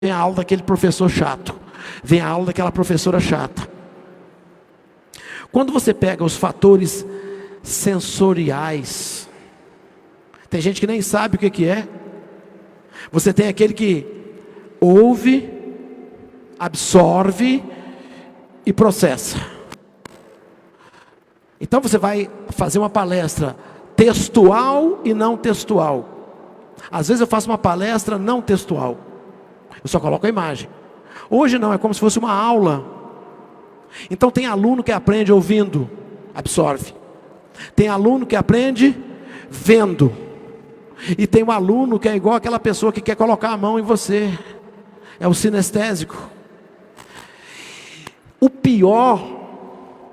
vem a aula daquele professor chato, vem a aula daquela professora chata. Quando você pega os fatores sensoriais, tem gente que nem sabe o que é. Você tem aquele que ouve, absorve e processa. Então você vai fazer uma palestra textual e não textual. Às vezes eu faço uma palestra não textual, eu só coloco a imagem. Hoje não, é como se fosse uma aula. Então tem aluno que aprende ouvindo, absorve. Tem aluno que aprende vendo. E tem um aluno que é igual aquela pessoa que quer colocar a mão em você, é o sinestésico. O pior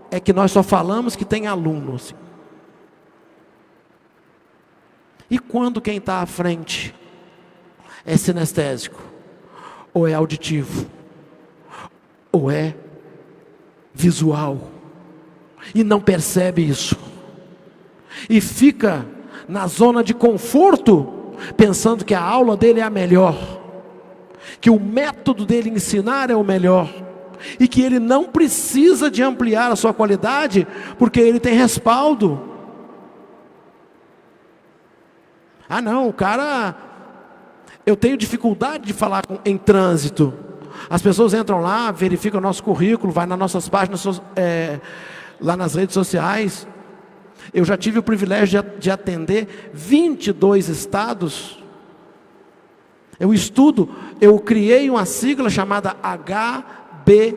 é que nós só falamos que tem alunos. E quando quem está à frente é sinestésico, ou é auditivo, ou é visual, e não percebe isso, e fica na zona de conforto, pensando que a aula dele é a melhor, que o método dele ensinar é o melhor, e que ele não precisa de ampliar a sua qualidade, porque ele tem respaldo. Ah não, o cara, eu tenho dificuldade de falar em trânsito. As pessoas entram lá, verificam o nosso currículo, vai nas nossas páginas, lá nas redes sociais. Eu já tive o privilégio de atender 22 estados. Eu criei uma sigla chamada HBB,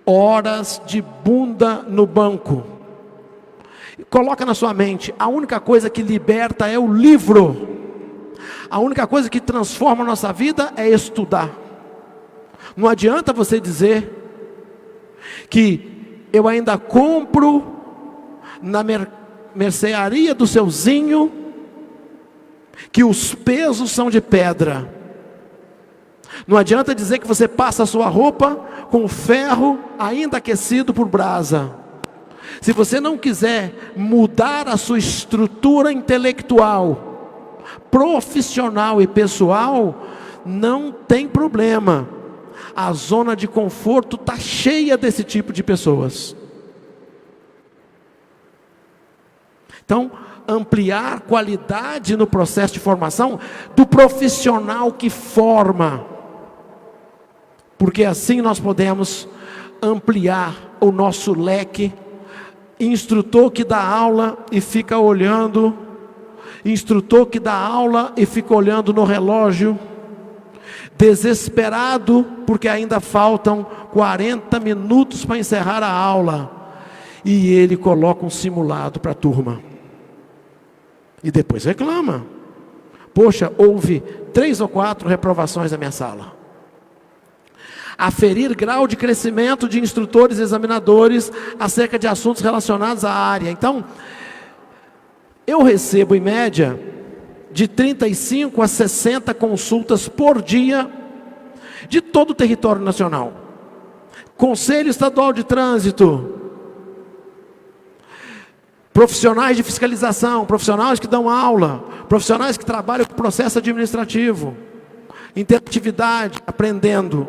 Horas de Bunda no Banco. Coloca na sua mente, a única coisa que liberta é o livro. A única coisa que transforma a nossa vida é estudar. Não adianta você dizer que eu ainda compro na mercearia do seu Zinho, que os pesos são de pedra. Não adianta dizer que você passa a sua roupa com ferro ainda aquecido por brasa. Se você não quiser mudar a sua estrutura intelectual, profissional e pessoal, não tem problema. A zona de conforto está cheia desse tipo de pessoas. Então, ampliar qualidade no processo de formação do profissional que forma, porque assim nós podemos ampliar o nosso leque. Instrutor que dá aula e fica olhando, instrutor que dá aula e fica olhando no relógio, desesperado porque ainda faltam 40 minutos para encerrar a aula, e ele coloca um simulado para a turma, e depois reclama: poxa, houve 3 ou 4 reprovações na minha sala. Aferir grau de crescimento de instrutores e examinadores acerca de assuntos relacionados à área. Então, eu recebo em média de 35 a 60 consultas por dia de todo o território nacional. Conselho Estadual de Trânsito, profissionais de fiscalização, profissionais que dão aula, profissionais que trabalham com processo administrativo, interatividade, aprendendo.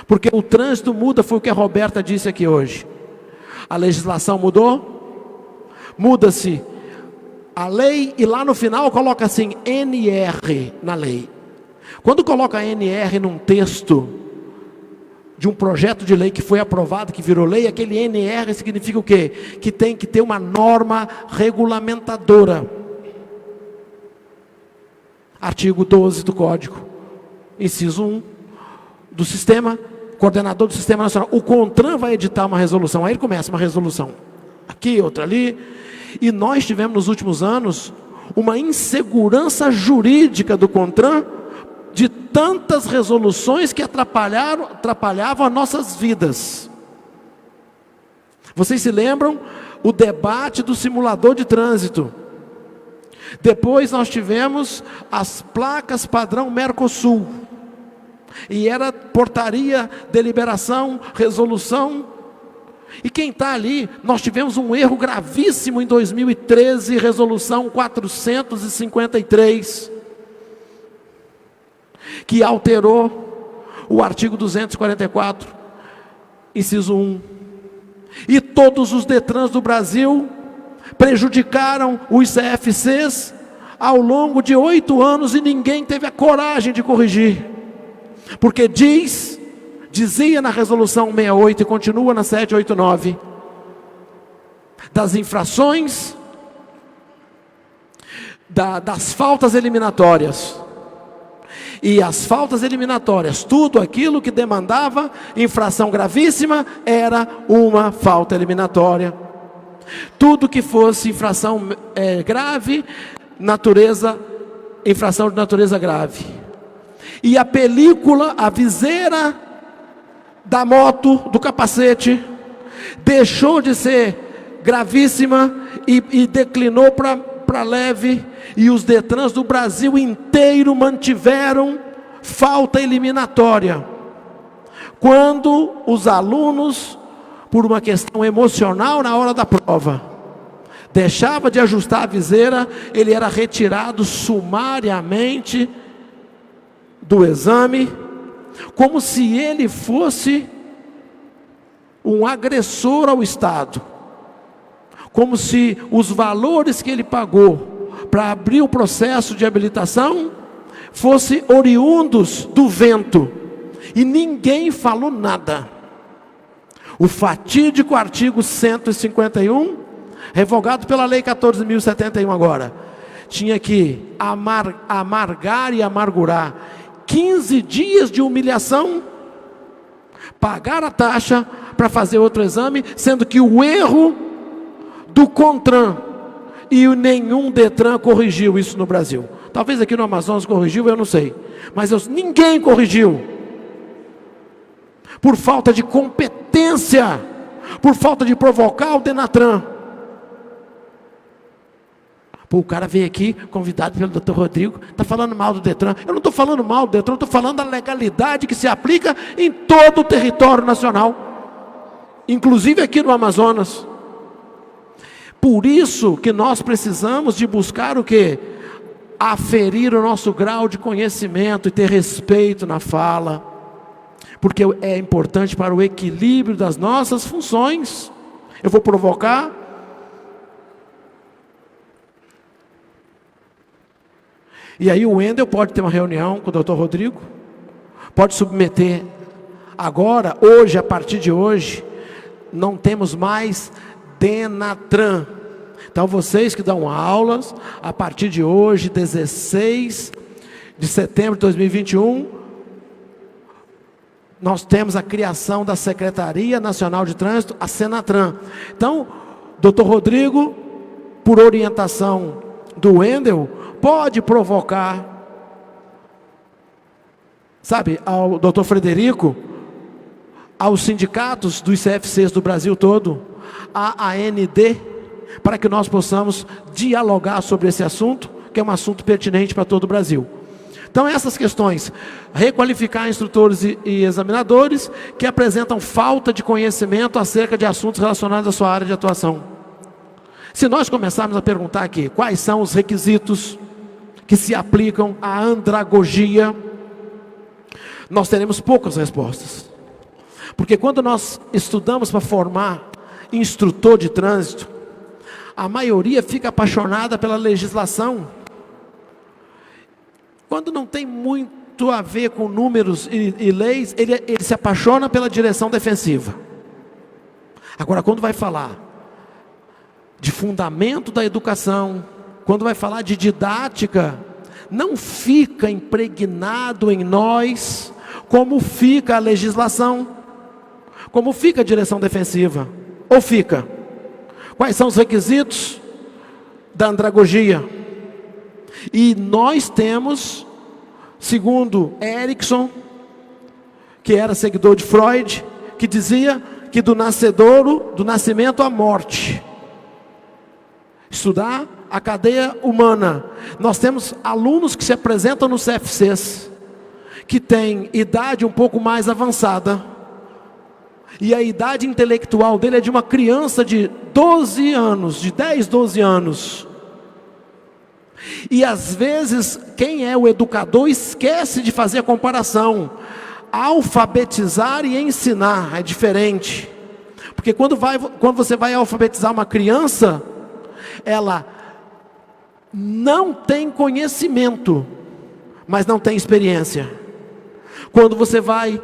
Porque o trânsito muda, foi o que a Roberta disse aqui hoje. A legislação mudou, muda-se a lei, e lá no final coloca assim, NR na lei. Quando coloca NR num texto de um projeto de lei que foi aprovado, que virou lei, aquele NR significa o quê? Que tem que ter uma norma regulamentadora. Artigo 12 do Código, inciso 1 do sistema, coordenador do Sistema Nacional. O CONTRAN vai editar uma resolução, aí ele começa uma resolução aqui, outra ali, e nós tivemos nos últimos anos uma insegurança jurídica do CONTRAN, de tantas resoluções que atrapalhavam as nossas vidas. Vocês se lembram o debate do simulador de trânsito? Depois nós tivemos as placas padrão Mercosul, e era portaria, deliberação, resolução. E quem está ali, nós tivemos um erro gravíssimo em 2013, resolução 453. que alterou o artigo 244, inciso 1. E todos os DETRANs do Brasil prejudicaram os CFCs ao longo de 8 anos e ninguém teve a coragem de corrigir. Porque dizia na resolução 68 e continua na 789, das infrações, das faltas eliminatórias. E as faltas eliminatórias, tudo aquilo que demandava infração gravíssima, era uma falta eliminatória. Tudo que fosse infração grave, infração de natureza grave. E a película, a viseira da moto, do capacete, deixou de ser gravíssima e declinou para leve, e os DETRANs do Brasil inteiro mantiveram falta eliminatória. Quando os alunos, por uma questão emocional na hora da prova, deixava de ajustar a viseira, ele era retirado sumariamente do exame, como se ele fosse um agressor ao Estado, como se os valores que ele pagou para abrir o processo de habilitação fossem oriundos do vento, e ninguém falou nada. O fatídico artigo 151, revogado pela lei 14.071 agora, tinha que amargar e amargurar 15 dias de humilhação, pagar a taxa para fazer outro exame, sendo que o erro do CONTRAN e nenhum DETRAN corrigiu isso no Brasil. Talvez aqui no Amazonas corrigiu, eu não sei, mas ninguém corrigiu, por falta de competência, por falta de provocar o DENATRAN. Pô, o cara veio aqui, convidado pelo Dr. Rodrigo, está falando mal do DETRAN. Eu não estou falando mal do DETRAN, estou falando da legalidade que se aplica em todo o território nacional, inclusive aqui no Amazonas. Por isso que nós precisamos de buscar o quê? Aferir o nosso grau de conhecimento e ter respeito na fala, porque é importante para o equilíbrio das nossas funções. Eu vou provocar. E aí o Wendel pode ter uma reunião com o Dr. Rodrigo, pode submeter. Agora, hoje, a partir de hoje, não temos mais DENATRAN. Então vocês que dão aulas, a partir de hoje, 16 de setembro de 2021, nós temos a criação da Secretaria Nacional de Trânsito, a SENATRAN. Então, Dr. Rodrigo, por orientação do Wendel, pode provocar, sabe, ao Dr. Frederico, aos sindicatos dos CFCs do Brasil todo, a AND, para que nós possamos dialogar sobre esse assunto, que é um assunto pertinente para todo o Brasil. Então essas questões, requalificar instrutores e examinadores que apresentam falta de conhecimento acerca de assuntos relacionados à sua área de atuação. Se nós começarmos a perguntar aqui, quais são os requisitos que se aplicam à andragogia, nós teremos poucas respostas. Porque quando nós estudamos para formar instrutor de trânsito, a maioria fica apaixonada pela legislação. Quando não tem muito a ver com números e leis, ele se apaixona pela direção defensiva. Agora, quando vai falar de fundamento da educação, quando vai falar de didática, não fica impregnado em nós como fica a legislação, como fica a direção defensiva, ou fica? Quais são os requisitos da andragogia? E nós temos, segundo Erickson, que era seguidor de Freud, que dizia que do nascimento à morte, estudar a cadeia humana. Nós temos alunos que se apresentam nos CFCs, que têm idade um pouco mais avançada, e a idade intelectual dele é de uma criança de 12 anos, de 10, 12 anos. E às vezes, quem é o educador esquece de fazer a comparação. Alfabetizar e ensinar é diferente. Porque quando você vai alfabetizar uma criança, ela não tem conhecimento, mas não tem experiência. Quando você vai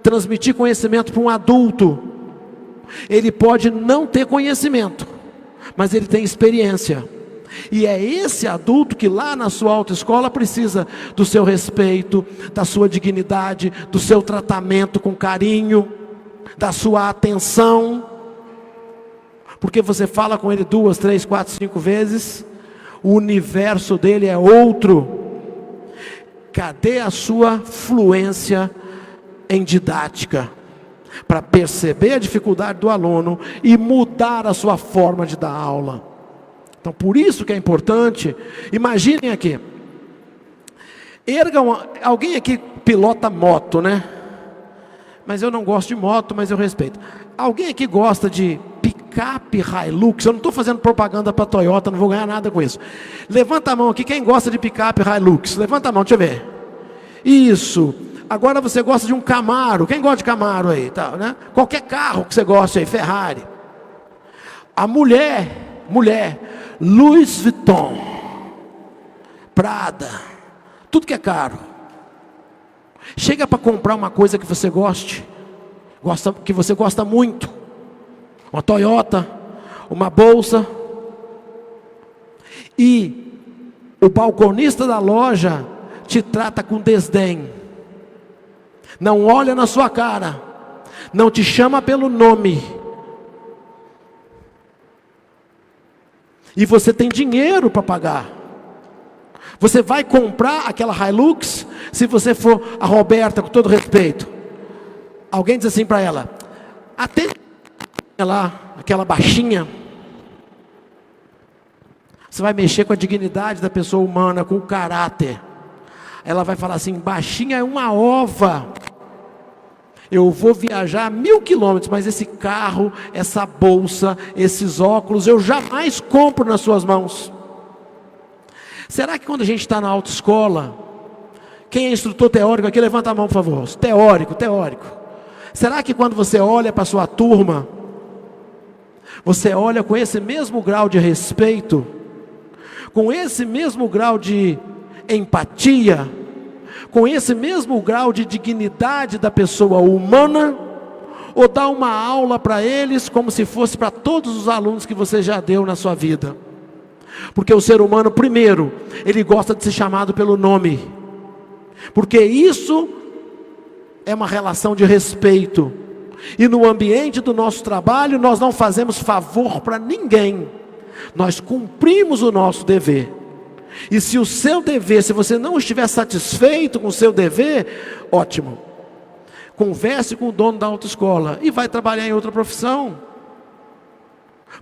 transmitir conhecimento para um adulto, ele pode não ter conhecimento, mas ele tem experiência. E é esse adulto que lá na sua autoescola precisa do seu respeito, da sua dignidade, do seu tratamento com carinho, da sua atenção. Porque você fala com ele 2, 3, 4, 5 vezes, o universo dele é outro. Cadê a sua fluência em didática? Para perceber a dificuldade do aluno e mudar a sua forma de dar aula. Então, por isso que é importante. Imaginem aqui, alguém aqui pilota moto, né? Mas eu não gosto de moto, mas eu respeito. Alguém aqui gosta de picape Hilux? Eu não estou fazendo propaganda para a Toyota, não vou ganhar nada com isso. Levanta a mão aqui, quem gosta de picape Hilux? Levanta a mão, deixa eu ver. Isso. Agora você gosta de um Camaro. Quem gosta de Camaro aí? Tá, né? Qualquer carro que você gosta aí, Ferrari. A mulher, Louis Vuitton, Prada, tudo que é caro. Chega para comprar uma coisa que você que você gosta muito, uma Toyota, uma bolsa, e o balconista da loja te trata com desdém, não olha na sua cara, não te chama pelo nome. E você tem dinheiro para pagar. Você vai comprar aquela Hilux, se você for a Roberta, com todo respeito. Alguém diz assim para ela, atende lá, aquela baixinha. Você vai mexer com a dignidade da pessoa humana, com o caráter. Ela vai falar assim, baixinha é uma ova. Eu vou viajar 1000 quilômetros, mas esse carro, essa bolsa, esses óculos, eu jamais compro nas suas mãos. Será que quando a gente está na autoescola, quem é instrutor teórico aqui, levanta a mão por favor. Teórico. Será que quando você olha para a sua turma, você olha com esse mesmo grau de respeito, com esse mesmo grau de empatia, com esse mesmo grau de dignidade da pessoa humana, ou dá uma aula para eles como se fosse para todos os alunos que você já deu na sua vida? Porque o ser humano, primeiro, ele gosta de ser chamado pelo nome, porque isso é uma relação de respeito, e no ambiente do nosso trabalho nós não fazemos favor para ninguém, nós cumprimos o nosso dever. E se o seu dever, se você não estiver satisfeito com o seu dever, ótimo, converse com o dono da autoescola e vai trabalhar em outra profissão.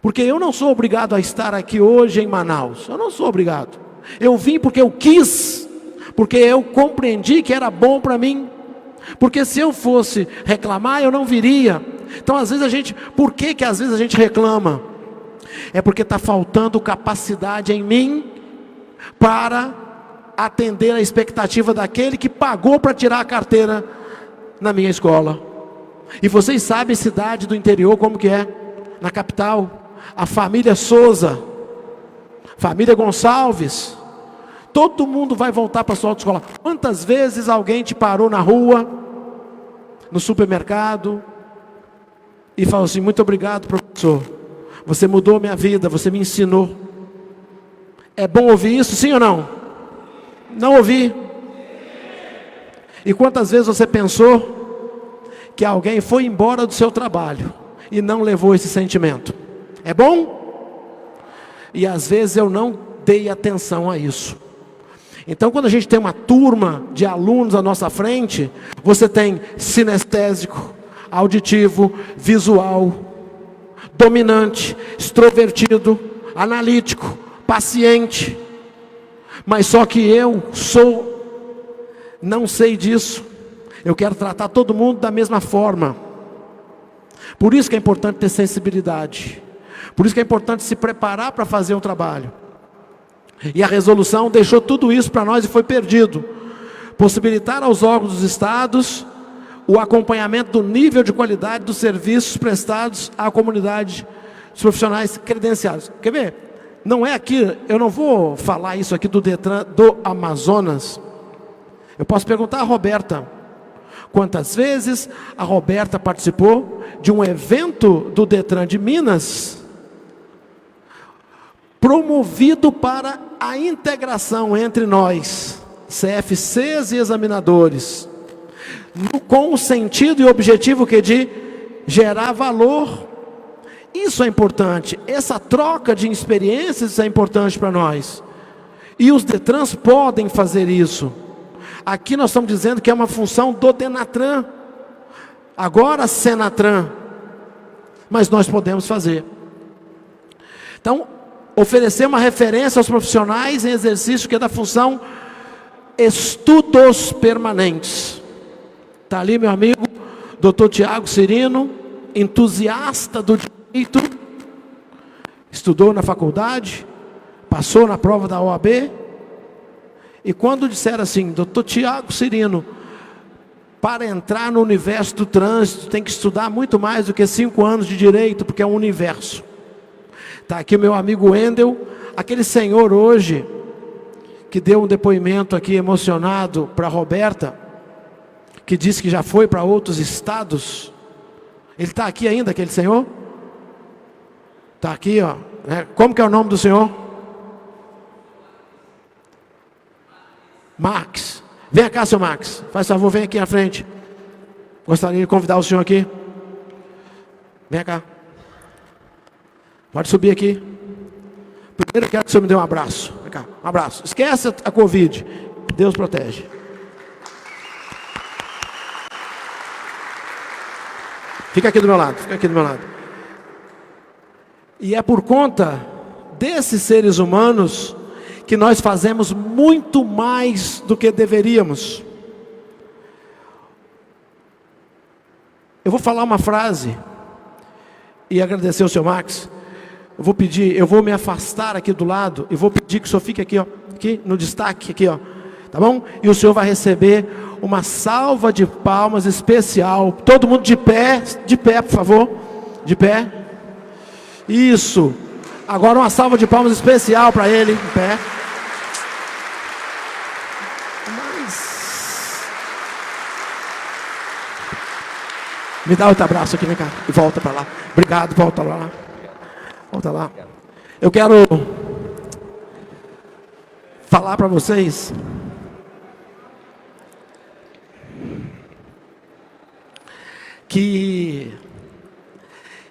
Porque eu não sou obrigado a estar aqui hoje em Manaus, eu não sou obrigado. Eu vim porque eu quis, porque eu compreendi que era bom para mim. Porque se eu fosse reclamar, eu não viria. Então às vezes por que às vezes a gente reclama? É porque está faltando capacidade em mim para atender a expectativa daquele que pagou para tirar a carteira na minha escola. E vocês sabem, cidade do interior como que é, na capital, a família Souza, família Gonçalves, todo mundo vai voltar para a sua autoescola. Quantas vezes alguém te parou na rua, no supermercado, e falou assim, muito obrigado professor, você mudou minha vida, você me ensinou. É bom ouvir isso, sim ou não? Não ouvi. E quantas vezes você pensou que alguém foi embora do seu trabalho e não levou esse sentimento? É bom? E às vezes eu não dei atenção a isso. Então quando a gente tem uma turma de alunos à nossa frente, você tem sinestésico, auditivo, visual, dominante, extrovertido, analítico, paciente, mas só que eu não sei disso. Eu quero tratar todo mundo da mesma forma. Por isso que é importante ter sensibilidade, por isso que é importante se preparar para fazer um trabalho. E a resolução deixou tudo isso para nós e foi perdido. Possibilitar aos órgãos dos estados o acompanhamento do nível de qualidade dos serviços prestados à comunidade dos profissionais credenciados. Quer ver? Não é aqui, eu não vou falar isso aqui do Detran do Amazonas. Eu posso perguntar à Roberta, quantas vezes a Roberta participou de um evento do Detran de Minas, promovido para a integração entre nós, CFCs e examinadores, com o sentido e objetivo que de gerar valor. Isso é importante, essa troca de experiências é importante para nós, e os Detrans podem fazer isso. Aqui nós estamos dizendo que é uma função do Denatran, agora Senatran, mas nós podemos fazer. Então, oferecer uma referência aos profissionais em exercício que é da função estudos permanentes. Está ali meu amigo, Dr. Tiago Cirino, entusiasta do direito, estudou na faculdade, passou na prova da OAB, e quando disseram assim, Dr. Tiago Cirino, para entrar no universo do trânsito, tem que estudar muito mais do que 5 anos de direito, porque é um universo. Está aqui o meu amigo Wendel, aquele senhor hoje, que deu um depoimento aqui emocionado para a Roberta, que disse que já foi para outros estados. Ele está aqui ainda, aquele senhor? Está aqui, ó. Como que é o nome do senhor? Max. Vem cá, seu Max. Faz favor, vem aqui à frente. Gostaria de convidar o senhor aqui. Vem cá. Pode subir aqui. Primeiro eu quero que o senhor me dê um abraço. Vem cá, um abraço. Esquece a Covid. Deus protege. Fica aqui do meu lado, fica aqui do meu lado. E é por conta desses seres humanos que nós fazemos muito mais do que deveríamos. Eu vou falar uma frase e agradecer ao seu Max. Eu vou pedir, eu vou me afastar aqui do lado e vou pedir que o senhor fique aqui, ó, aqui no destaque, aqui, ó, tá bom? E o senhor vai receber uma salva de palmas especial. Todo mundo de pé, por favor, de pé. Isso. Agora uma salva de palmas especial para ele, em pé. Me dá outro abraço aqui, vem cá, e volta para lá. Obrigado, volta lá. Volta lá. Eu quero falar para vocês que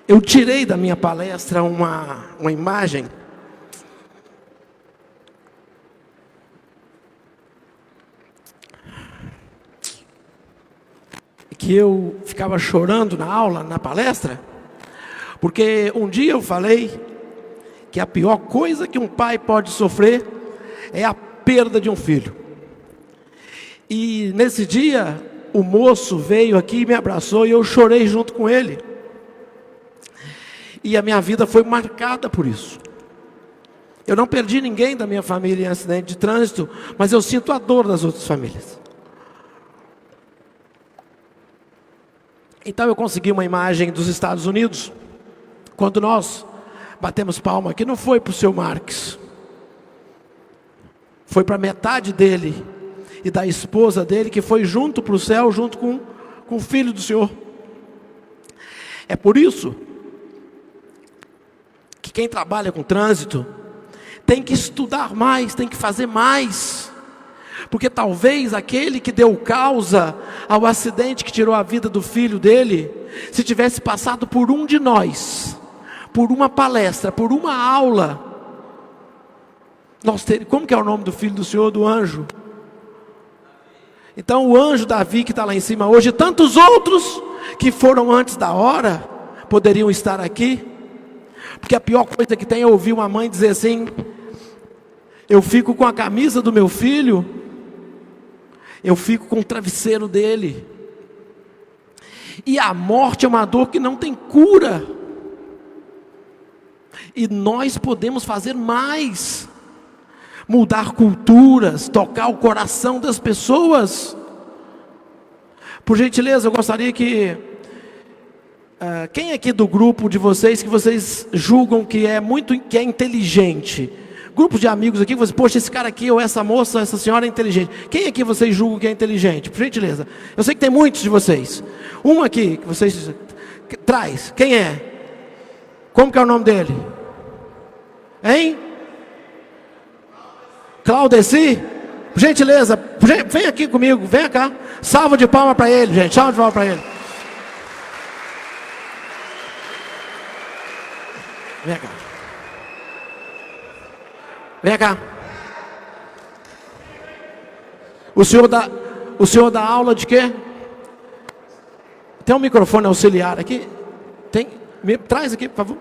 eu tirei da minha palestra uma imagem que eu ficava chorando na aula, na palestra, porque um dia eu falei que a pior coisa que um pai pode sofrer é a perda de um filho. E nesse dia, o moço veio aqui e me abraçou e eu chorei junto com ele. E a minha vida foi marcada por isso. Eu não perdi ninguém da minha família em acidente de trânsito, mas eu sinto a dor das outras famílias. Então eu consegui uma imagem dos Estados Unidos. Quando nós batemos palma aqui, não foi para o seu Marques. Foi para metade dele e da esposa dele, que foi junto para o céu, junto com o filho do Senhor. É por isso que quem trabalha com trânsito tem que estudar mais, tem que fazer mais. Porque talvez aquele que deu causa ao acidente que tirou a vida do filho dele, se tivesse passado por um de nós, por uma palestra, por uma aula, como que é o nome do filho do Senhor, do anjo? Então o anjo Davi que está lá em cima hoje, e tantos outros que foram antes da hora, poderiam estar aqui. Porque a pior coisa que tem é ouvir uma mãe dizer assim: eu fico com a camisa do meu filho, eu fico com o travesseiro dele. E a morte é uma dor que não tem cura. E nós podemos fazer mais. mudar culturas, tocar o coração das pessoas. Por gentileza, eu gostaria que quem aqui do grupo de vocês que vocês julgam que é inteligente? Grupos de amigos aqui, vocês, poxa, esse cara aqui ou essa moça, essa senhora é inteligente. Quem aqui vocês julgam que é inteligente? Por gentileza. Eu sei que tem muitos de vocês. Um aqui que vocês traz. Quem é? Como que é o nome dele? Hein? Claudeci? Por gentileza, vem aqui comigo, vem cá. Salva de palma para ele, gente. Salva de palma para ele. Vem cá. Vem cá. O senhor dá aula de quê? Tem um microfone auxiliar aqui? Tem? Traz aqui, por favor.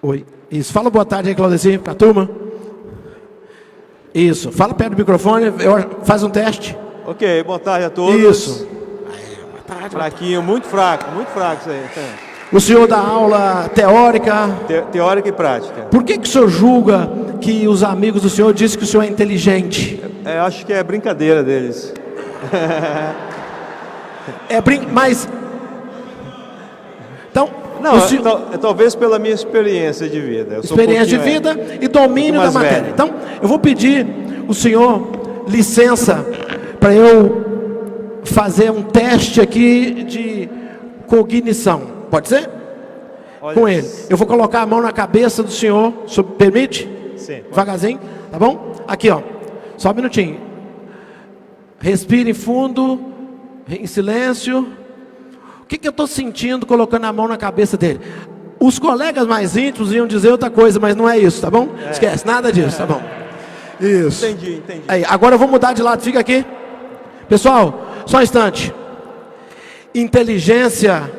Oi. Isso. Fala boa tarde aí, Claudeci, para a turma. Isso. Fala perto do microfone. Faz um teste. Ok. Boa tarde a todos. Isso. Boa tarde. Fraquinho. Muito fraco isso aí. O senhor dá aula teórica? Teórica e prática. Por que o senhor julga que os amigos do senhor dizem que o senhor é inteligente? Acho que é brincadeira deles. Mas... Então... Não, talvez pela minha experiência de vida. Experiência de vida e domínio da matéria. Velho. Então, eu vou pedir o senhor licença para eu fazer um teste aqui de cognição. Pode ser? Com ele. Eu vou colocar a mão na cabeça do senhor. O senhor permite? Sim. Devagarzinho, tá bom? Aqui, ó. Só um minutinho. Respire fundo, em silêncio. O que eu estou sentindo colocando a mão na cabeça dele? Os colegas mais íntimos iam dizer outra coisa, mas não é isso, tá bom? Esquece, nada disso, tá bom? Isso. Entendi. Aí, agora eu vou mudar de lado, fica aqui. Pessoal, só um instante. Inteligência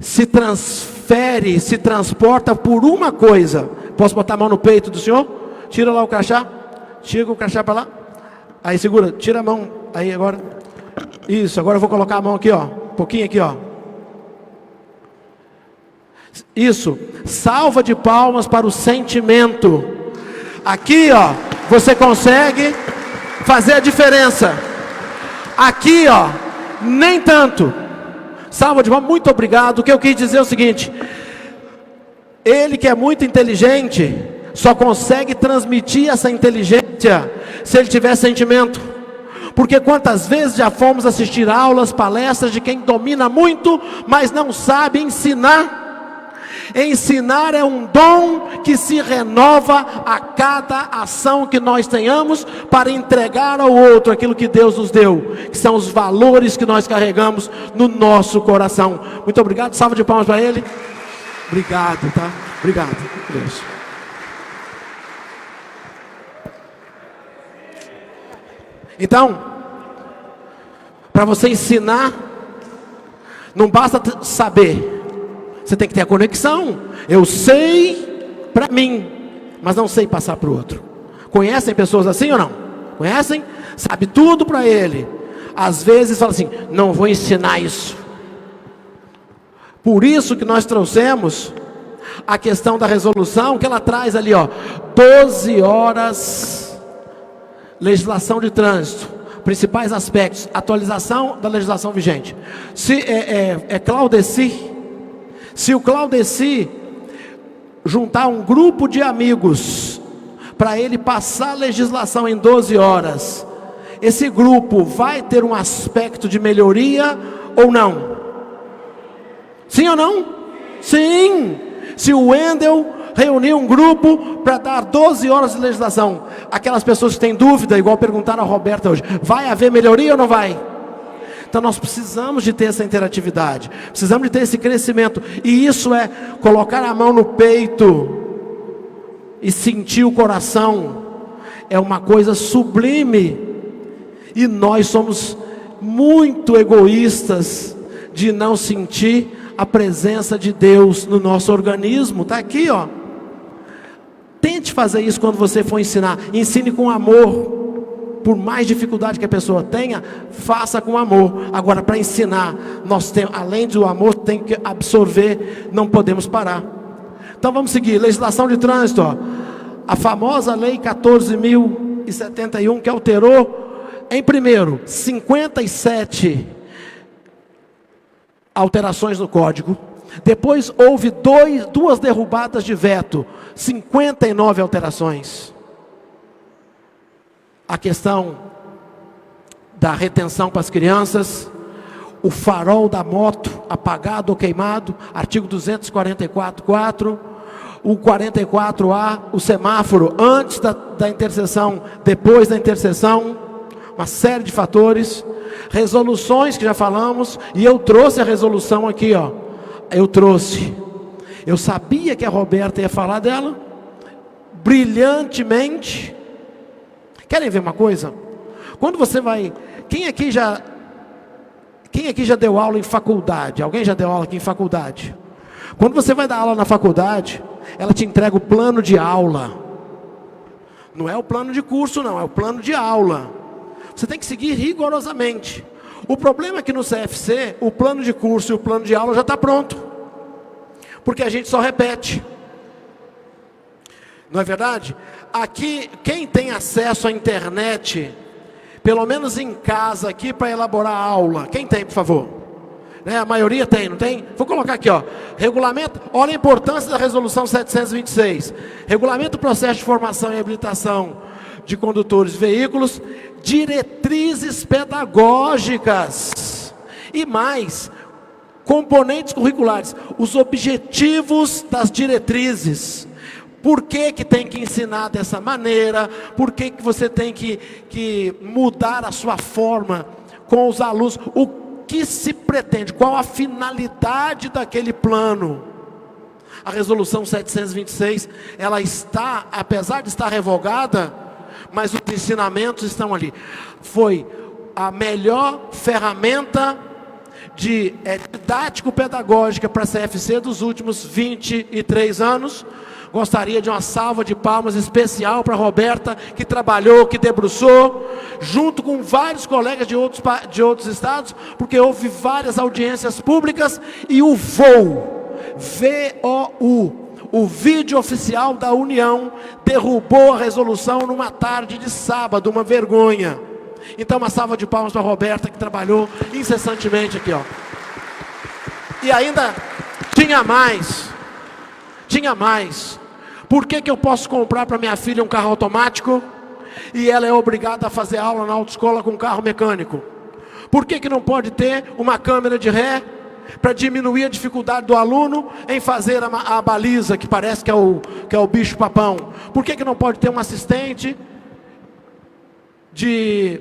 se transfere, se transporta por uma coisa. Posso botar a mão no peito do senhor? Tira lá o crachá. Tira o crachá para lá. Aí segura, tira a mão. Aí agora. Isso, agora eu vou colocar a mão aqui, ó. Um pouquinho aqui, ó. Isso. Salva de palmas para o sentimento. Aqui, ó, você consegue fazer a diferença. Aqui, ó, nem tanto. Salva de palmas, muito obrigado. O que eu quis dizer é o seguinte: ele que é muito inteligente só consegue transmitir essa inteligência se ele tiver sentimento. Porque quantas vezes já fomos assistir aulas, palestras de quem domina muito, mas não sabe ensinar. Ensinar é um dom que se renova a cada ação que nós tenhamos para entregar ao outro aquilo que Deus nos deu, que são os valores que nós carregamos no nosso coração. Muito obrigado, salva de palmas para ele. Obrigado, tá? Obrigado. Deus. Então, para você ensinar, não basta saber, você tem que ter a conexão. Eu sei para mim, mas não sei passar para o outro. Conhecem pessoas assim ou não? Conhecem? Sabe tudo para ele. Às vezes fala assim, não vou ensinar isso. Por isso que nós trouxemos a questão da resolução, que ela traz ali, ó, 12 horas... Legislação de trânsito, principais aspectos, atualização da legislação vigente. Se Claudeci, se o Claudeci juntar um grupo de amigos para ele passar a legislação em 12 horas, esse grupo vai ter um aspecto de melhoria ou não? Sim ou não? Sim. Se o Wendel reunir um grupo para dar 12 horas de legislação, aquelas pessoas que têm dúvida, igual perguntaram a Roberta hoje, vai haver melhoria ou não vai? Então nós precisamos de ter essa interatividade, precisamos de ter esse crescimento, e isso é colocar a mão no peito e sentir o coração, é uma coisa sublime, e nós somos muito egoístas de não sentir a presença de Deus no nosso organismo. Está aqui, ó. Tente fazer isso quando você for ensinar. Ensine com amor. por mais dificuldade que a pessoa tenha, faça com amor. Agora, para ensinar, nós temos, além do amor, tem que absorver, não podemos parar. Então vamos seguir, legislação de trânsito, ó. A famosa lei 14.071, que alterou, em primeiro, 57 alterações no código. Depois houve duas derrubadas de veto, 59 alterações. A questão da retenção para as crianças, o farol da moto apagado ou queimado, artigo 244.4, o 44A, o semáforo antes da interseção, depois da interseção, uma série de fatores, resoluções que já falamos, e eu trouxe a resolução aqui, ó. Eu sabia que a Roberta ia falar dela, brilhantemente. Querem ver uma coisa? Quando você vai, quem aqui já deu aula em faculdade? Alguém já deu aula aqui em faculdade? Quando você vai dar aula na faculdade, ela te entrega o plano de aula. Não é o plano de curso, não, é o plano de aula. Você tem que seguir rigorosamente. O problema é que no CFC, o plano de curso e o plano de aula já está pronto. Porque a gente só repete. Não é verdade? Aqui, quem tem acesso à internet, pelo menos em casa aqui, para elaborar a aula, quem tem, por favor? Né? A maioria tem, não tem? Vou colocar aqui, ó. Regulamento, olha a importância da resolução 726. Regulamento do processo de formação e habilitação de condutores de veículos, diretrizes pedagógicas e mais, componentes curriculares, os objetivos das diretrizes. Por que tem que ensinar dessa maneira? Por que você tem que mudar a sua forma com os alunos? O que se pretende? Qual a finalidade daquele plano? A resolução 726, ela está, apesar de estar revogada, mas os ensinamentos estão ali. Foi a melhor ferramenta didático-pedagógica para a CFC dos últimos 23 anos. Gostaria de uma salva de palmas especial para a Roberta, que trabalhou, que debruçou, junto com vários colegas de outros estados, porque houve várias audiências públicas, e o VOU, o vídeo oficial da União, derrubou a resolução numa tarde de sábado, uma vergonha. Então uma salva de palmas para a Roberta, que trabalhou incessantemente aqui, ó. E ainda tinha mais. Por que eu posso comprar para minha filha um carro automático e ela é obrigada a fazer aula na autoescola com carro mecânico? Por que não pode ter uma câmera de ré para diminuir a dificuldade do aluno em fazer a baliza, que parece que é o bicho papão? Por que não pode ter um assistente de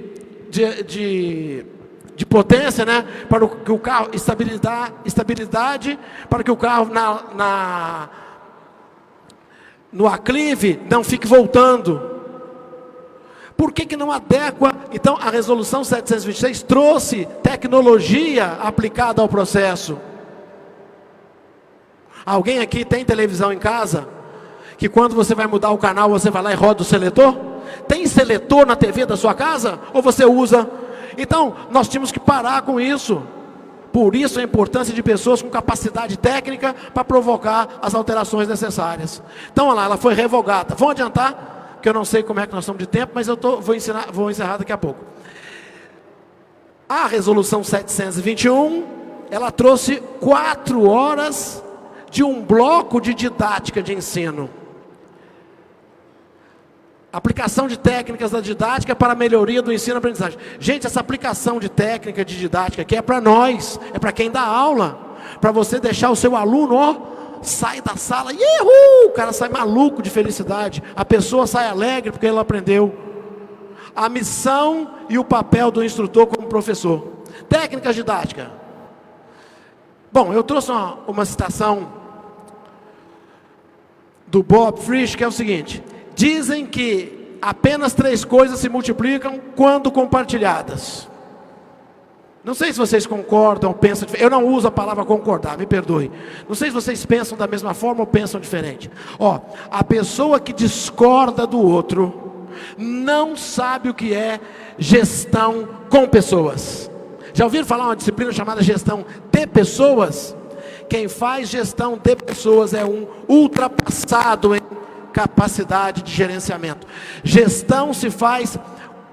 potência, né, para que o carro, estabilidade, para que o carro no aclive não fique voltando? Por que não adequa? Então a resolução 726 trouxe tecnologia aplicada ao processo. Alguém aqui tem televisão em casa? Que quando você vai mudar o canal, você vai lá e roda o seletor? Tem seletor na TV da sua casa? Ou você usa? Então, nós tínhamos que parar com isso. Por isso a importância de pessoas com capacidade técnica para provocar as alterações necessárias. Então, olha lá, ela foi revogada. Vamos adiantar, que eu não sei como é que nós estamos de tempo, mas vou encerrar daqui a pouco. A resolução 721, ela trouxe 4 horas de um bloco de didática de ensino. Aplicação de técnicas da didática para a melhoria do ensino-aprendizagem. Gente, essa aplicação de técnica de didática aqui é para nós, é para quem dá aula, para você deixar o seu aluno, ó, sai da sala, o cara sai maluco de felicidade, a pessoa sai alegre porque ela aprendeu. A missão e o papel do instrutor como professor. Técnicas didáticas. Bom, eu trouxe uma citação do Bob Frisch, que é o seguinte: dizem que apenas 3 coisas se multiplicam quando compartilhadas. Não sei se vocês concordam ou pensam diferente. Eu não uso a palavra concordar, me perdoe. Não sei se vocês pensam da mesma forma ou pensam diferente. Ó, a pessoa que discorda do outro não sabe o que é gestão com pessoas. Já ouviram falar uma disciplina chamada gestão de pessoas? Quem faz gestão de pessoas é um ultrapassado em capacidade de gerenciamento. Gestão se faz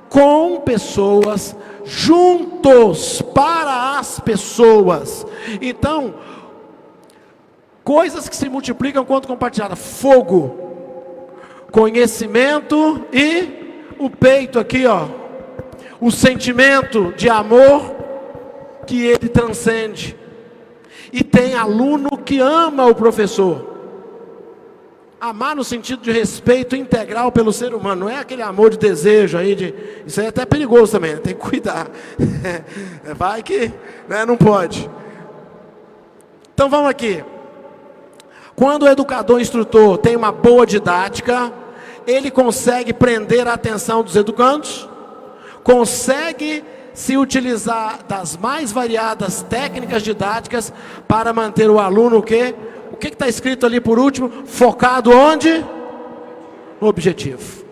com pessoas, juntos, para as pessoas. Então, coisas que se multiplicam quando compartilhadas: fogo, conhecimento e o peito aqui, ó, o sentimento de amor que ele transcende. E tem aluno que ama o professor. Amar no sentido de respeito integral pelo ser humano, não é aquele amor de desejo aí, isso aí é até perigoso também, né? Tem que cuidar. Vai que, né, não pode. Então vamos aqui. Quando o educador instrutor tem uma boa didática, ele consegue prender a atenção dos educandos, consegue se utilizar das mais variadas técnicas didáticas para manter o aluno o quê? O que está escrito ali por último? Focado onde? No objetivo.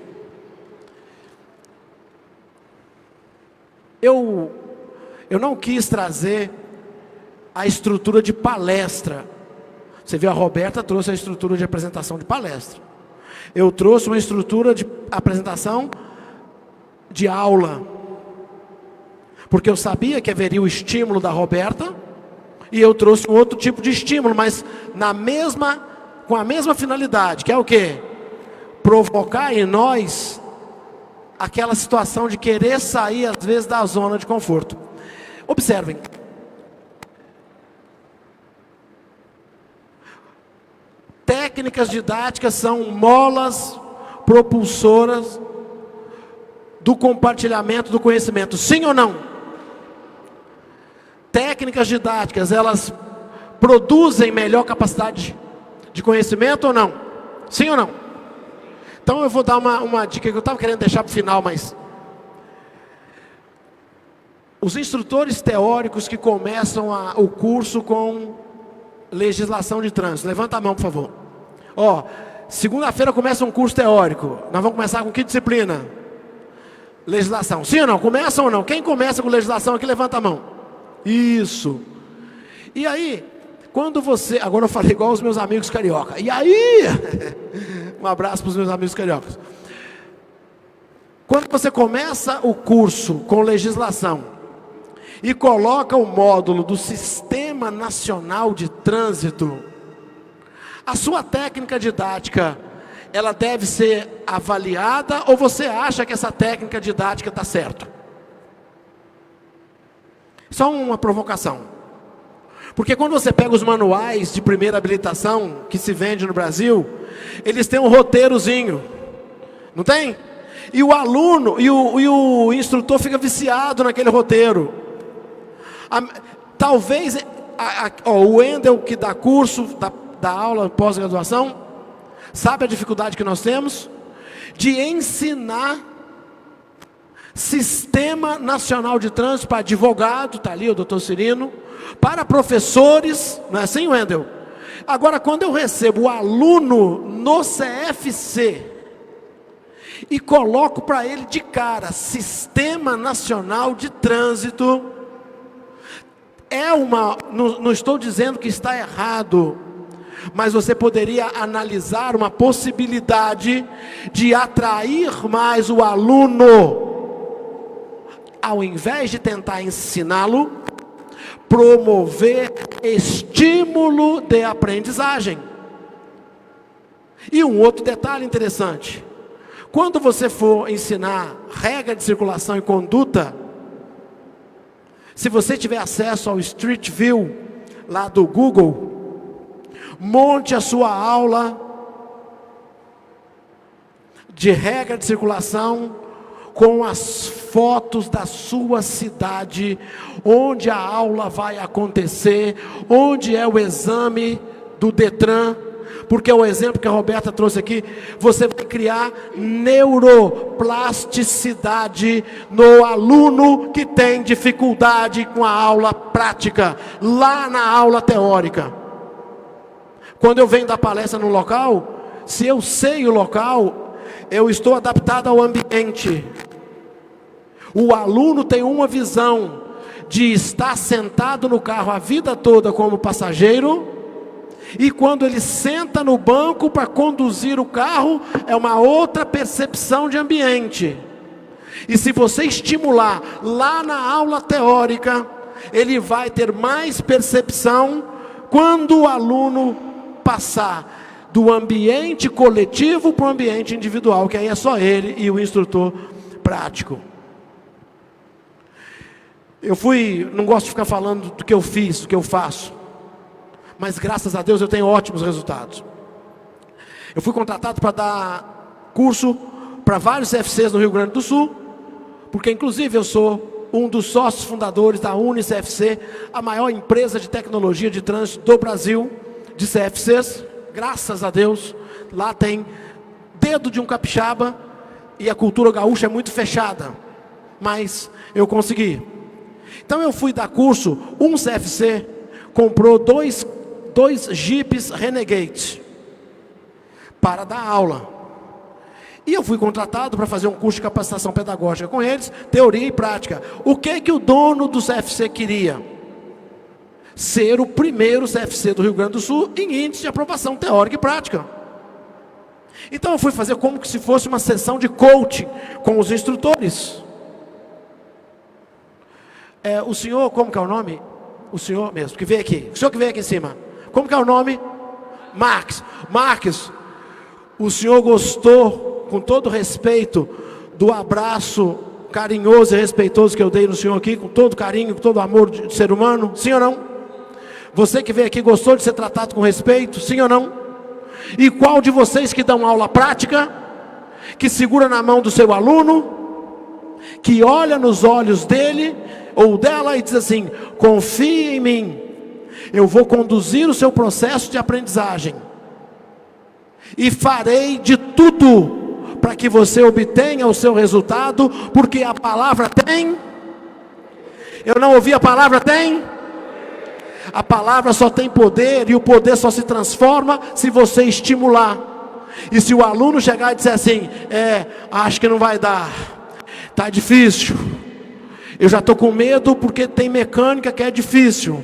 Eu não quis trazer a estrutura de palestra. Você viu, a Roberta trouxe a estrutura de apresentação de palestra. Eu trouxe uma estrutura de apresentação de aula. Porque eu sabia que haveria o estímulo da Roberta, e eu trouxe um outro tipo de estímulo, mas com a mesma finalidade, que é o quê? Provocar em nós aquela situação de querer sair, às vezes, da zona de conforto. Observem. Técnicas didáticas são molas propulsoras do compartilhamento do conhecimento. Sim ou não? Técnicas didáticas, elas produzem melhor capacidade de conhecimento ou não? Sim ou não? Então eu vou dar uma dica que eu estava querendo deixar para o final, mas... Os instrutores teóricos que começam o curso com legislação de trânsito, levanta a mão, por favor. Ó, segunda-feira começa um curso teórico. Nós vamos começar com que disciplina? Legislação. Sim ou não? Começa ou não? Quem começa com legislação aqui, levanta a mão. Isso. E aí, quando você... Agora eu falei igual os meus amigos carioca. E aí? Um abraço para os meus amigos cariocas. Quando você começa o curso com legislação e coloca o módulo do Sistema Nacional de Trânsito, a sua técnica didática, ela deve ser avaliada, ou você acha que essa técnica didática está certa? Só uma provocação. Porque quando você pega os manuais de primeira habilitação que se vende no Brasil, eles têm um roteirozinho, não tem? E o aluno e o instrutor fica viciado naquele roteiro. Talvez o Wendel, que dá curso, dá aula pós-graduação, sabe a dificuldade que nós temos de ensinar Sistema Nacional de Trânsito para advogado, está ali o doutor Cirino, para professores, não é assim, Wendel? Agora, quando eu recebo o aluno no CFC e coloco para ele de cara Sistema Nacional de Trânsito, não estou dizendo que está errado, mas você poderia analisar uma possibilidade de atrair mais o aluno, ao invés de tentar ensiná-lo, promover estímulo de aprendizagem. E um outro detalhe interessante: quando você for ensinar regra de circulação e conduta, se você tiver acesso ao Street View lá do Google, monte a sua aula de regra de circulação com as fotos da sua cidade, onde a aula vai acontecer, onde é o exame do Detran, porque é o exemplo que a Roberta trouxe aqui. Você vai criar neuroplasticidade no aluno que tem dificuldade com a aula prática, lá na aula teórica. Quando eu venho dar palestra no local, se eu sei o local, eu estou adaptado ao ambiente. O aluno tem uma visão de estar sentado no carro a vida toda como passageiro, e quando ele senta no banco para conduzir o carro, é uma outra percepção de ambiente. E se você estimular lá na aula teórica, ele vai ter mais percepção quando o aluno passar do ambiente coletivo para o ambiente individual, que aí é só ele e o instrutor prático. Não gosto de ficar falando do que eu fiz, do que eu faço, mas graças a Deus eu tenho ótimos resultados. Eu fui contratado para dar curso para vários CFCs no Rio Grande do Sul, porque inclusive eu sou um dos sócios fundadores da UniCFC, a maior empresa de tecnologia de trânsito do Brasil, de CFCs. Graças a Deus, lá tem dedo de um capixaba, e a cultura gaúcha é muito fechada, mas eu consegui. Então eu fui dar curso, um CFC comprou dois Jeeps Renegade para dar aula. E eu fui contratado para fazer um curso de capacitação pedagógica com eles, teoria e prática. O que o dono do CFC queria? Ser o primeiro CFC do Rio Grande do Sul em índice de aprovação teórica e prática. Então eu fui fazer como se fosse uma sessão de coaching com os instrutores. O senhor, como que é o nome? O senhor mesmo, que veio aqui. O senhor que veio aqui em cima. Como que é o nome? Marques, o senhor gostou, com todo respeito, do abraço carinhoso e respeitoso que eu dei no senhor aqui, com todo carinho, com todo amor de ser humano? Sim ou não? Você que veio aqui gostou de ser tratado com respeito? Sim ou não? E qual de vocês que dão aula prática, que segura na mão do seu aluno, que olha nos olhos dele ou dela e diz assim: confie em mim, eu vou conduzir o seu processo de aprendizagem e farei de tudo para que você obtenha o seu resultado, porque a palavra tem. Eu não ouvi a palavra tem? A palavra só tem poder, e o poder só se transforma se você estimular. E se o aluno chegar e disser assim: acho que não vai dar, está difícil, eu já estou com medo porque tem mecânica que é difícil.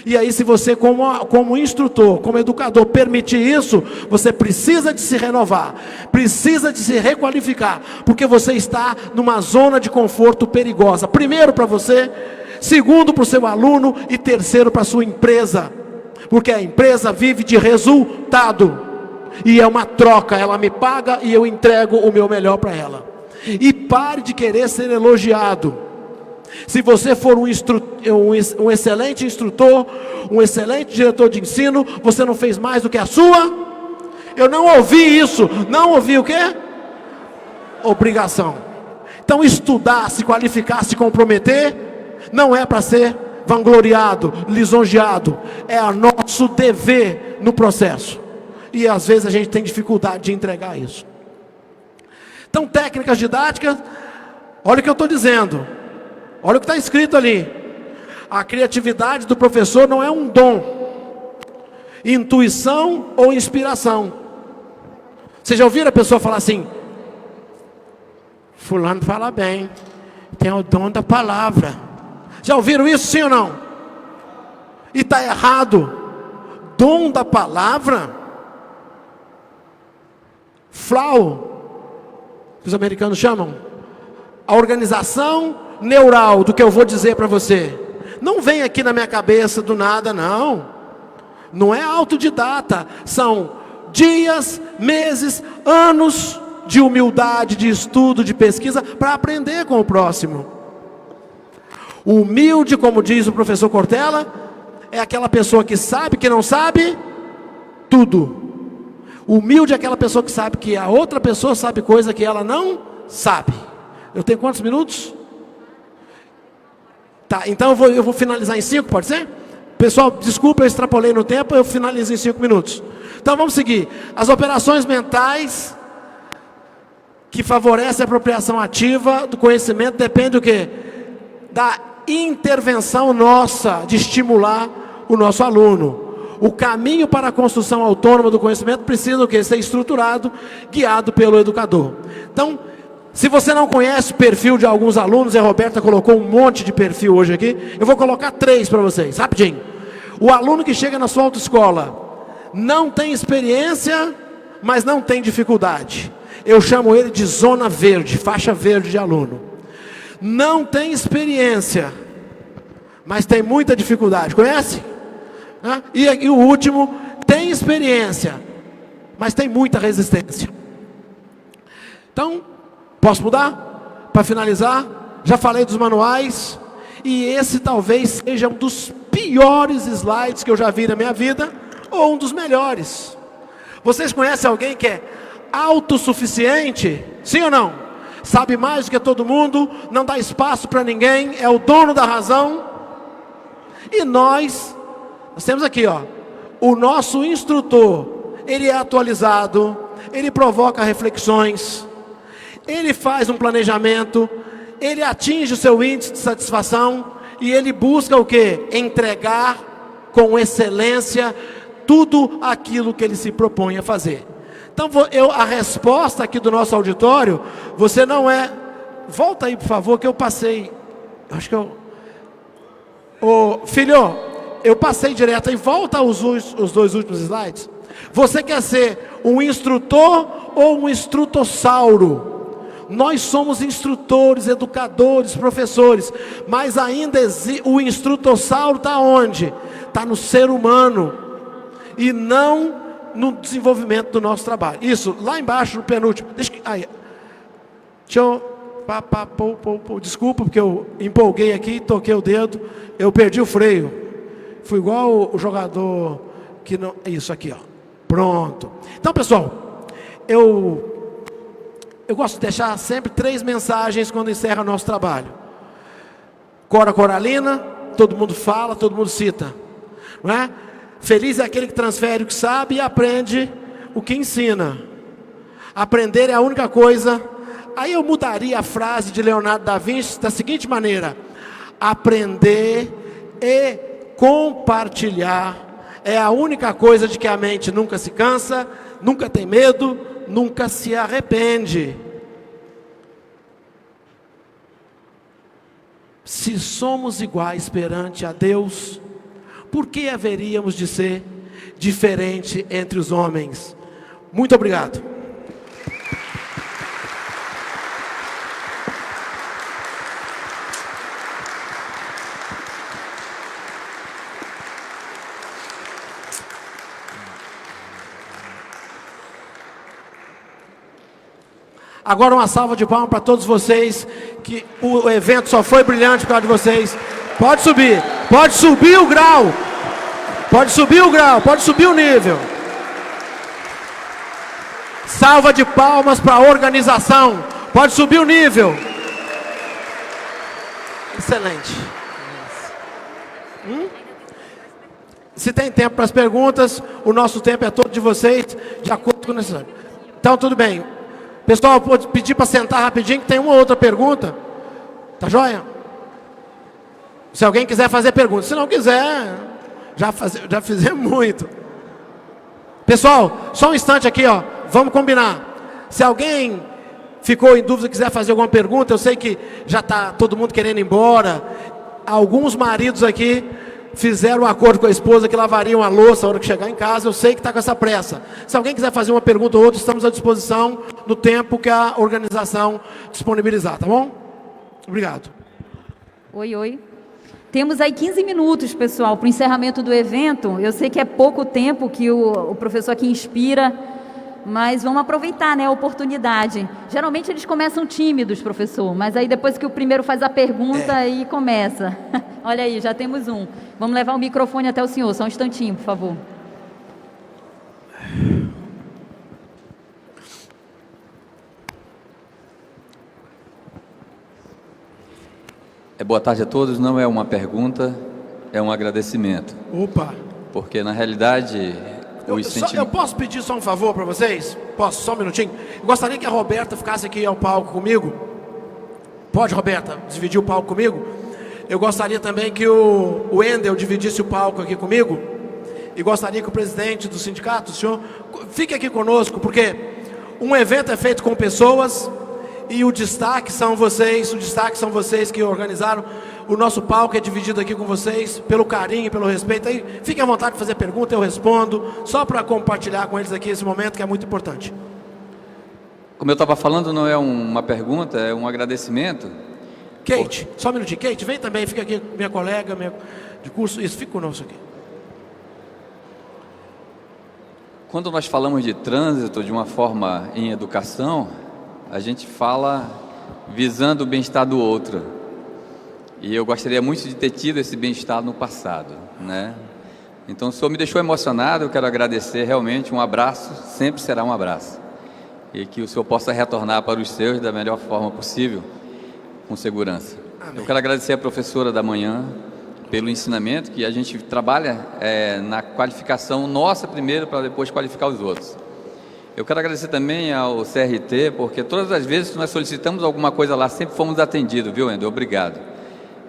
E aí, se você como instrutor, como educador, permitir isso, você precisa de se renovar, precisa de se requalificar, porque você está numa zona de conforto perigosa. Primeiro para você, segundo para o seu aluno e terceiro para a sua empresa, porque a empresa vive de resultado, e é uma troca, ela me paga e eu entrego o meu melhor para ela. E pare de querer ser elogiado. Se você for um excelente instrutor, um excelente diretor de ensino, você não fez mais do que a sua? Eu não ouvi isso. Não ouvi o quê? Obrigação. Então estudar, se qualificar, se comprometer, não é para ser vangloriado, lisonjeado. É o nosso dever no processo. E às vezes a gente tem dificuldade de entregar isso. Então, técnicas didáticas, olha o que eu estou dizendo. Olha o que está escrito ali. A criatividade do professor não é um dom, intuição ou inspiração. Vocês já ouviram a pessoa falar assim: fulano fala bem, tem o dom da palavra. Já ouviram isso, sim ou não? E está errado. Dom da palavra, flow, os americanos chamam, a organização neural do que eu vou dizer para você. Não vem aqui na minha cabeça do nada, não. Não é autodidata. São dias, meses, anos de humildade, de estudo, de pesquisa, para aprender com o próximo. O humilde, como diz o professor Cortella, é aquela pessoa que sabe que não sabe tudo. O humilde é aquela pessoa que sabe que a outra pessoa sabe coisa que ela não sabe. Eu tenho quantos minutos? Tá, então eu vou finalizar em 5, pode ser? Pessoal, desculpa, eu extrapolei no tempo, eu finalizo em 5 minutos. Então vamos seguir. As operações mentais que favorecem a apropriação ativa do conhecimento depende do quê? Da intervenção nossa de estimular o nosso aluno. O caminho para a construção autônoma do conhecimento precisa o quê? Ser estruturado, guiado pelo educador. Então, se você não conhece o perfil de alguns alunos, e a Roberta colocou um monte de perfil hoje aqui, eu vou colocar 3 para vocês, rapidinho. O aluno que chega na sua autoescola não tem experiência, mas não tem dificuldade. Eu chamo ele de zona verde, faixa verde de aluno. Não tem experiência, mas tem muita dificuldade. Conhece? E o último, tem experiência, mas tem muita resistência. Então, posso mudar? Para finalizar, já falei dos manuais, e esse talvez seja um dos piores slides que eu já vi na minha vida, ou um dos melhores. Vocês conhecem alguém que é autossuficiente? Sim ou não? Sabe mais do que todo mundo, não dá espaço para ninguém, é o dono da razão. E nós temos aqui, ó, o nosso instrutor, ele é atualizado, ele provoca reflexões, ele faz um planejamento, ele atinge o seu índice de satisfação e ele busca o quê? Entregar com excelência tudo aquilo que ele se propõe a fazer. Então, a resposta aqui do nosso auditório, você não é... Volta aí, por favor, que eu passei... Acho que eu... Filho, eu passei direto aí. Volta os 2 últimos slides. Você quer ser um instrutor ou um instrutossauro? Nós somos instrutores, educadores, professores. Mas ainda o instrutossauro está onde? Está no ser humano. E não no desenvolvimento do nosso trabalho. Isso, lá embaixo no penúltimo. Deixa eu... Desculpa, porque eu empolguei aqui, toquei o dedo, eu perdi o freio. Fui igual o jogador que não... Isso aqui, ó. Pronto. Então, pessoal, eu gosto de deixar sempre 3 mensagens quando encerra o nosso trabalho. Cora Coralina, todo mundo fala, todo mundo cita. Não é? Feliz é aquele que transfere o que sabe e aprende o que ensina. Aprender é a única coisa. Aí eu mudaria a frase de Leonardo da Vinci da seguinte maneira: aprender e compartilhar é a única coisa de que a mente nunca se cansa, nunca tem medo, nunca se arrepende. Se somos iguais perante a Deus, por que haveríamos de ser diferente entre os homens? Muito obrigado. Agora uma salva de palmas para todos vocês, que o evento só foi brilhante por causa de vocês. Pode subir o grau, pode subir o nível. Salva de palmas para a organização, pode subir o nível. Excelente. Se tem tempo para as perguntas, o nosso tempo é todo de vocês, de acordo com o necessário. Então, tudo bem. Pessoal, pode pedir para sentar rapidinho, que tem uma outra pergunta. Tá joia? Se alguém quiser fazer pergunta. Se não quiser, já fizemos muito. Pessoal, só um instante aqui, ó. Vamos combinar. Se alguém ficou em dúvida, quiser fazer alguma pergunta, eu sei que já está todo mundo querendo ir embora. Alguns maridos aqui fizeram um acordo com a esposa que lavariam a louça na hora que chegar em casa. Eu sei que está com essa pressa. Se alguém quiser fazer uma pergunta ou outra, estamos à disposição no tempo que a organização disponibilizar, tá bom? Obrigado. Oi. Temos aí 15 minutos, pessoal, para o encerramento do evento. Eu sei que é pouco tempo que o professor aqui inspira, mas vamos aproveitar, né, a oportunidade. Geralmente eles começam tímidos, professor, mas aí depois que o primeiro faz a pergunta, aí começa. Olha aí, já temos um. Vamos levar o microfone até o senhor, só um instantinho, por favor. Boa tarde a todos. Não é uma pergunta, é um agradecimento. Opa! Porque, na realidade, eu posso pedir só um favor para vocês? Posso? Só um minutinho? Eu gostaria que a Roberta ficasse aqui ao palco comigo. Pode, Roberta, dividir o palco comigo? Eu gostaria também que o Wendel dividisse o palco aqui comigo. e gostaria que o presidente do sindicato, o senhor, fique aqui conosco, porque um evento é feito com pessoas e o destaque são vocês que organizaram. O nosso palco é dividido aqui com vocês, pelo carinho e pelo respeito. Aí, fiquem à vontade de fazer pergunta, eu respondo, só para compartilhar com eles aqui esse momento que é muito importante. Como eu estava falando, não é uma pergunta, é um agradecimento. Kate, só um minutinho. Kate, vem também, fica aqui, minha colega de curso. Isso, fica conosco aqui. Quando nós falamos de trânsito de uma forma em educação, a gente fala visando o bem-estar do outro. E eu gostaria muito de ter tido esse bem-estar no passado, né? Então, o senhor me deixou emocionado, eu quero agradecer realmente, um abraço, sempre será um abraço. E que o senhor possa retornar para os seus da melhor forma possível, com segurança. Amém. Eu quero agradecer a professora da manhã pelo ensinamento, que a gente trabalha na qualificação nossa primeiro, para depois qualificar os outros. Eu quero agradecer também ao CRT, porque todas as vezes que nós solicitamos alguma coisa lá, sempre fomos atendidos, viu, Ender? Obrigado.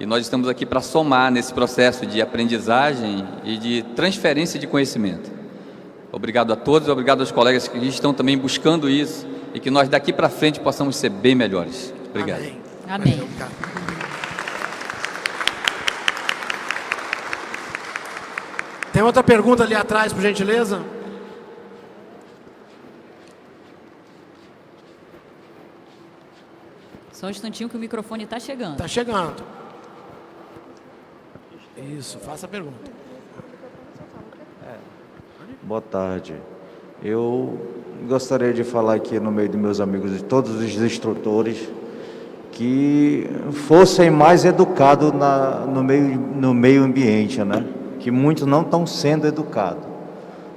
E nós estamos aqui para somar nesse processo de aprendizagem e de transferência de conhecimento. Obrigado a todos, obrigado aos colegas que estão também buscando isso e que nós daqui para frente possamos ser bem melhores. Obrigado. Amém. Amém. Tem outra pergunta ali atrás, por gentileza? Só um instantinho que o microfone está chegando. Está chegando. Isso, faça a pergunta. Boa tarde. Eu gostaria de falar aqui no meio de meus amigos, de todos os instrutores, que fossem mais educados no meio ambiente, né? Que muitos não estão sendo educados,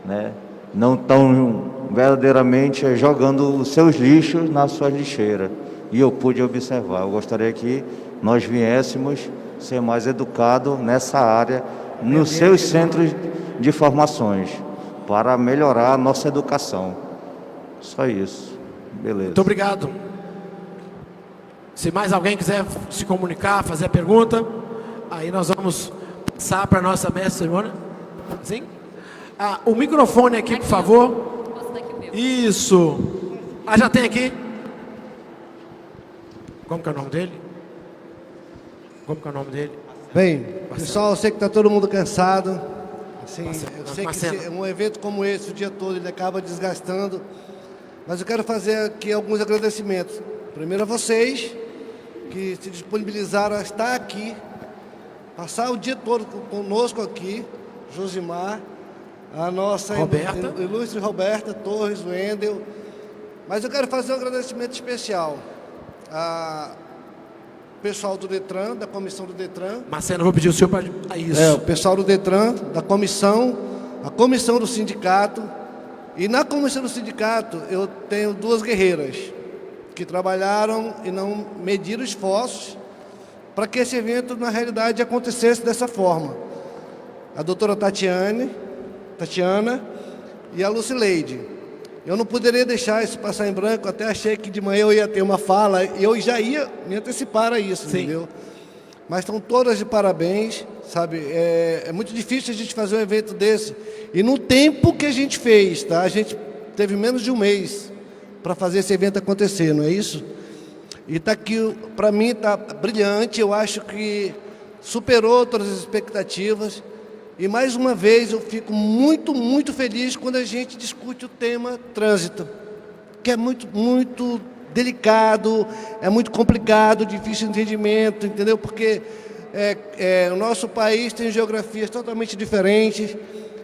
né? Não estão verdadeiramente jogando os seus lixos nas suas lixeiras. E eu pude observar. Eu gostaria que nós viéssemos ser mais educados nessa área, nos seus centros de formações, para melhorar a nossa educação. Só isso. Beleza. Muito obrigado. Se mais alguém quiser se comunicar, fazer a pergunta, aí nós vamos passar para a nossa mestre de cerimônia. Sim? O microfone aqui, por favor. Isso. Já tem aqui? Como que é o nome dele? Como que é o nome dele? Bem, pessoal, eu sei que está todo mundo cansado. Assim, eu sei Marcelo. que um evento como esse, o dia todo, ele acaba desgastando. Mas eu quero fazer aqui alguns agradecimentos. Primeiro a vocês, que se disponibilizaram a estar aqui, passar o dia todo conosco aqui, Josimar, a nossa Roberta. ilustre Roberta Torres, o Wendel. Mas eu quero fazer um agradecimento especial ao pessoal do Detran, da comissão do Detran. Marcelo, eu vou pedir o senhor para isso. O pessoal do Detran, da comissão, a comissão do sindicato. E na comissão do sindicato eu tenho duas guerreiras que trabalharam e não mediram esforços para que esse evento, na realidade, acontecesse dessa forma. A doutora Tatiana e a Lucileide. Eu não poderia deixar isso passar em branco, até achei que de manhã eu ia ter uma fala, e eu já ia me antecipar a isso, Sim. entendeu? Mas estão todas de parabéns, sabe? É muito difícil a gente fazer um evento desse. E no tempo que a gente fez, tá? A gente teve menos de um mês para fazer esse evento acontecer, não é isso? E está aqui, para mim, está brilhante, eu acho que superou todas as expectativas. E mais uma vez eu fico muito, muito feliz quando a gente discute o tema trânsito, que é muito, muito delicado, é muito complicado, difícil de entendimento, entendeu? Porque o nosso país tem geografias totalmente diferentes,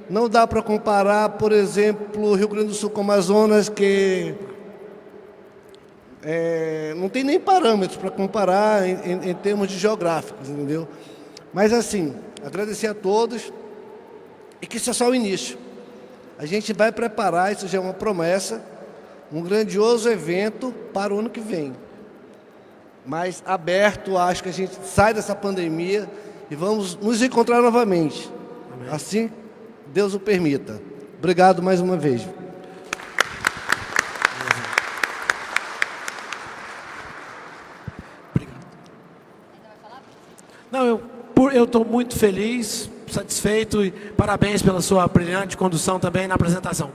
não dá para comparar, por exemplo, o Rio Grande do Sul com o Amazonas, que não tem nem parâmetros para comparar em termos de geográficos, entendeu? Mas assim, agradecer a todos e que isso é só o início. A gente vai preparar, isso já é uma promessa, um grandioso evento para o ano que vem. Mas aberto, acho que a gente sai dessa pandemia e vamos nos encontrar novamente. Amém. Assim, Deus o permita. Obrigado mais uma vez. Não, eu estou muito feliz. satisfeito e parabéns pela sua brilhante condução também na apresentação.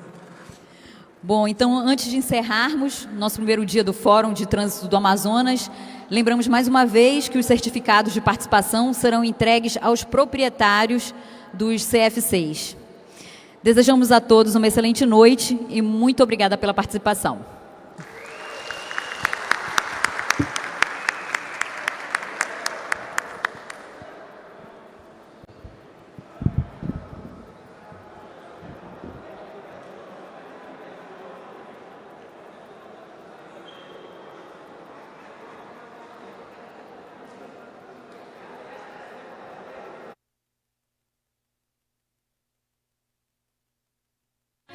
Bom, então, antes de encerrarmos nosso primeiro dia do Fórum de Trânsito do Amazonas, lembramos mais uma vez que os certificados de participação serão entregues aos proprietários dos CF6. Desejamos a todos uma excelente noite e muito obrigada pela participação.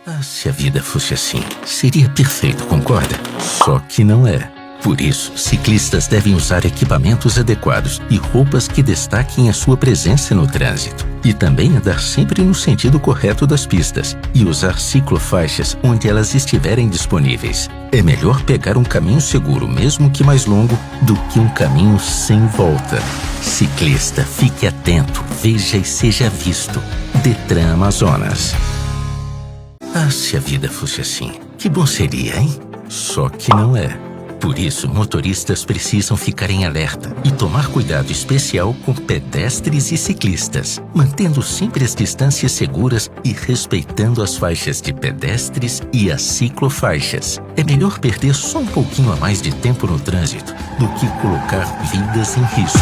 Ah, se a vida fosse assim, seria perfeito, concorda? Só que não é. Por isso, ciclistas devem usar equipamentos adequados e roupas que destaquem a sua presença no trânsito. E também andar sempre no sentido correto das pistas e usar ciclofaixas onde elas estiverem disponíveis. É melhor pegar um caminho seguro, mesmo que mais longo, do que um caminho sem volta. Ciclista, fique atento, veja e seja visto. Detran Amazonas. Ah, se a vida fosse assim, que bom seria, hein? Só que não é. Por isso, motoristas precisam ficar em alerta e tomar cuidado especial com pedestres e ciclistas, mantendo sempre as distâncias seguras e respeitando as faixas de pedestres e as ciclofaixas. É melhor perder só um pouquinho a mais de tempo no trânsito do que colocar vidas em risco.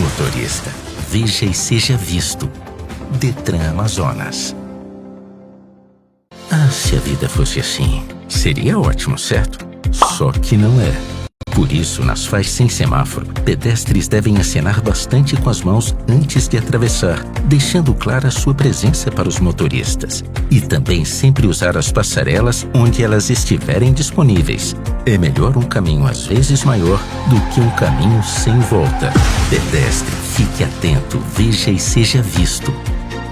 Motorista, veja e seja visto. Detran Amazonas. Ah, se a vida fosse assim, seria ótimo, certo? Só que não é. Por isso, nas faixas sem semáforo, pedestres devem acenar bastante com as mãos antes de atravessar, deixando clara a sua presença para os motoristas. E também sempre usar as passarelas onde elas estiverem disponíveis. É melhor um caminho às vezes maior do que um caminho sem volta. Pedestre, fique atento, veja e seja visto.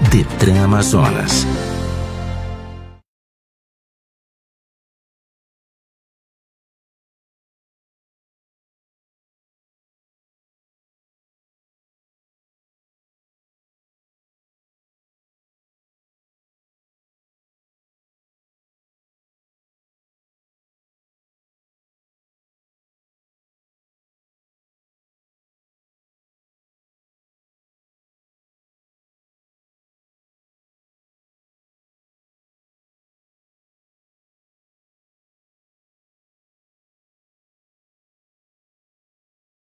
Detran Amazonas.